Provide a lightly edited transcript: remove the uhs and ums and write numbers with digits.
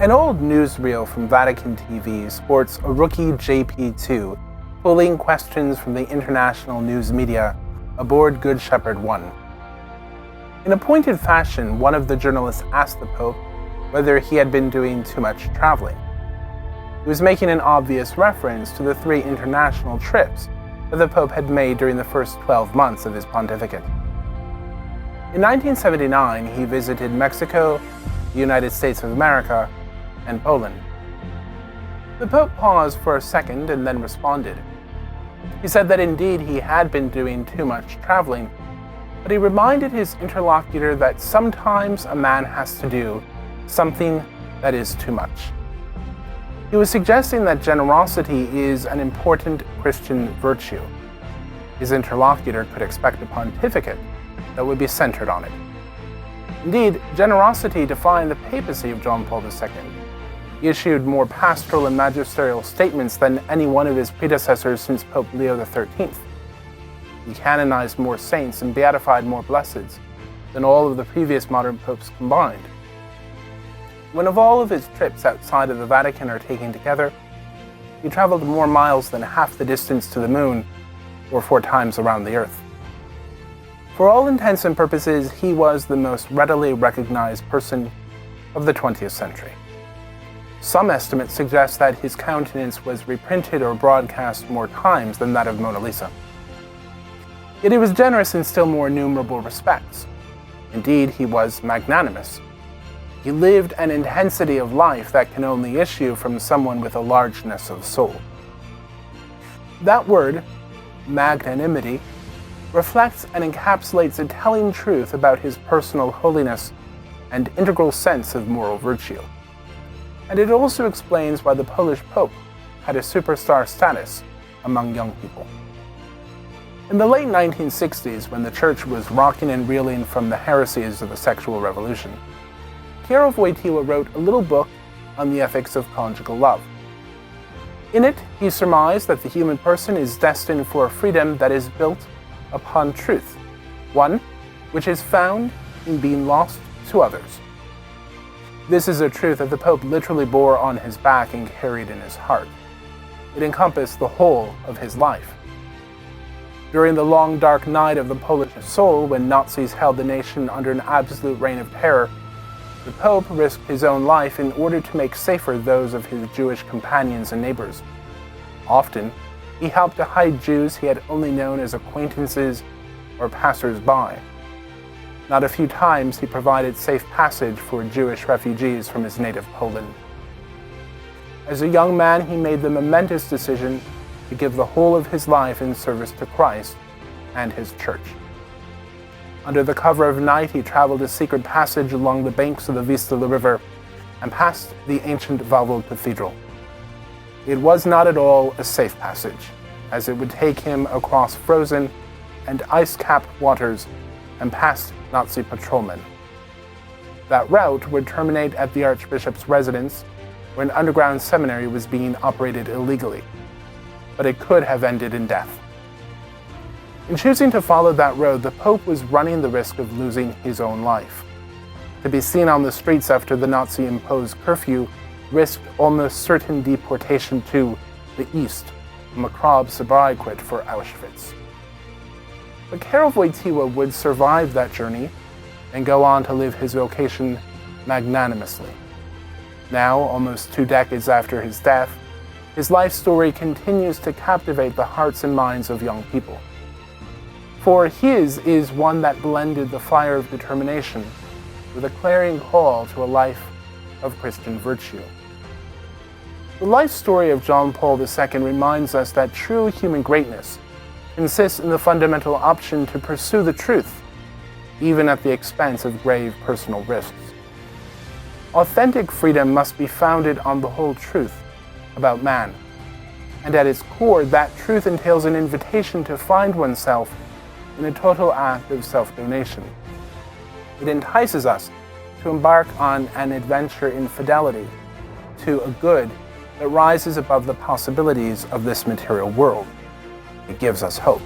An old newsreel from Vatican TV sports a rookie JP2 pulling questions from the international news media aboard Good Shepherd 1. In a pointed fashion, one of the journalists asked the Pope whether he had been doing too much traveling. He was making an obvious reference to the 3 international trips that the Pope had made during the first 12 months of his pontificate. In 1979, he visited Mexico, the United States of America, and Poland. The Pope paused for a second and then responded. He said that indeed he had been doing too much traveling, but he reminded his interlocutor that sometimes a man has to do something that is too much. He was suggesting that generosity is an important Christian virtue. His interlocutor could expect a pontificate that would be centered on it. Indeed, generosity defined the papacy of John Paul II. He issued more pastoral and magisterial statements than any one of his predecessors since Pope Leo XIII. He canonized more saints and beatified more blesseds than all of the previous modern popes combined. When of all of his trips outside of the Vatican are taken together, he traveled more miles than half the distance to the moon, or 4 times around the Earth. For all intents and purposes, he was the most readily recognized person of the 20th century. Some estimates suggest that his countenance was reprinted or broadcast more times than that of Mona Lisa. Yet he was generous in still more innumerable respects. Indeed, he was magnanimous. He lived an intensity of life that can only issue from someone with a largeness of soul. That word, magnanimity, reflects and encapsulates a telling truth about his personal holiness and integral sense of moral virtue. And it also explains why the Polish Pope had a superstar status among young people. In the late 1960s, when the Church was rocking and reeling from the heresies of the sexual revolution, Karol Wojtyła wrote a little book on the ethics of conjugal love. In it, he surmised that the human person is destined for a freedom that is built upon truth, one which is found in being lost to others. This is a truth that the Pope literally bore on his back and carried in his heart. It encompassed the whole of his life. During the long dark night of the Polish soul, when Nazis held the nation under an absolute reign of terror, the Pope risked his own life in order to make safer those of his Jewish companions and neighbors. Often, he helped to hide Jews he had only known as acquaintances or passers-by. Not a few times he provided safe passage for Jewish refugees from his native Poland. As a young man, he made the momentous decision to give the whole of his life in service to Christ and his Church. Under the cover of night, he traveled a secret passage along the banks of the Vistula River and past the ancient Wawel Cathedral. It was not at all a safe passage, as it would take him across frozen and ice-capped waters and past Nazi patrolmen. That route would terminate at the Archbishop's residence, where an underground seminary was being operated illegally, but it could have ended in death. In choosing to follow that road, the Pope was running the risk of losing his own life. To be seen on the streets after the Nazi-imposed curfew risked almost certain deportation to the East, a macabre sobriquet for Auschwitz. But Karol Wojtyła would survive that journey and go on to live his vocation magnanimously. Now, almost 2 decades after his death, his life story continues to captivate the hearts and minds of young people. For his is one that blended the fire of determination with a clarion call to a life of Christian virtue. The life story of John Paul II reminds us that true human greatness consists in the fundamental option to pursue the truth, even at the expense of grave personal risks. Authentic freedom must be founded on the whole truth about man, and at its core, that truth entails an invitation to find oneself in a total act of self-donation. It entices us to embark on an adventure in fidelity to a good that rises above the possibilities of this material world. It gives us hope.